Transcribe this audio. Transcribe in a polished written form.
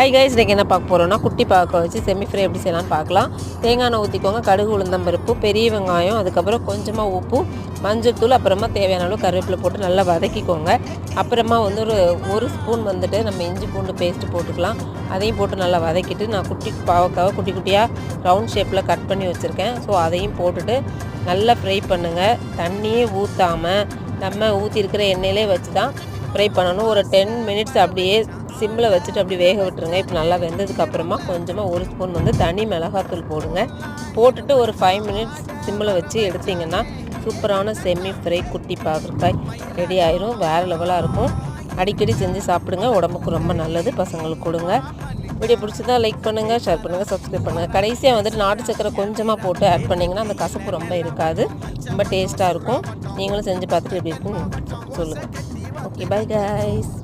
Hi guys, இன்றைக்கி என்ன பார்க்க போகிறோன்னா குட்டி பாக்க வச்சு செமி ஃப்ரை எப்படி செய்யலாம்னு பார்க்கலாம். தேங்காய் எண்ணெய் ஊற்றிக்கோங்க, கடுகு உளுந்தம்பருப்பு, பெரிய வெங்காயம், அதுக்கப்புறம் கொஞ்சமாக உப்பு, மஞ்சள் தூள், அப்புறமா தேவையான அளவு கருவேப்பிலை போட்டு நல்லா வதக்கிக்கோங்க. அப்புறமா வந்து ஒரு ஸ்பூன் வந்துட்டு நம்ம இஞ்சி பூண்டு பேஸ்ட்டு போட்டுக்கலாம். அதையும் போட்டு நல்லா வதக்கிட்டு நான் குட்டி பாவக்காவை குட்டி குட்டியாக ரவுண்ட் ஷேப்பில் கட் பண்ணி வச்சுருக்கேன். ஸோ அதையும் போட்டுட்டு நல்லா ஃப்ரை பண்ணுங்கள். தண்ணியே ஊற்றாமல் நம்ம ஊற்றிருக்கிற எண்ணெயிலே வச்சு தான் ஃப்ரை பண்ணணும். ஒரு 10 மினிட்ஸ் அப்படியே சிம்மில் வச்சுட்டு அப்படி வேக விட்டுருங்க. இப்போ நல்லா வெந்ததுக்கப்புறமா கொஞ்சமாக ஒரு ஸ்பூன் வந்து தனி மிளகாத்தூள் போடுங்க. போட்டுட்டு ஒரு 5 மினிட்ஸ் சிம்மில் வச்சு எடுத்திங்கன்னா சூப்பரான செமி ஃப்ரை குட்டி பாகற்காய் ரெடி ஆயிரும். வேறு லெவலாக இருக்கும். அடிக்கடி செஞ்சு சாப்பிடுங்க, உடம்புக்கு ரொம்ப நல்லது. பசங்களுக்கு கொடுங்க. வீடியோ பிடிச்சதா லைக் பண்ணுங்கள், ஷேர் பண்ணுங்கள், சப்ஸ்கிரைப் பண்ணுங்கள். கடைசியாக வந்துட்டு நாட்டு சக்கரை கொஞ்சமாக போட்டு ஆட் பண்ணிங்கன்னா அந்த கசப்பு ரொம்ப இருக்காது, ரொம்ப டேஸ்ட்டாக இருக்கும். நீங்களும் செஞ்சு பார்த்துட்டு எப்படி இருக்குன்னு சொல்லுங்கள். Okay, bye guys.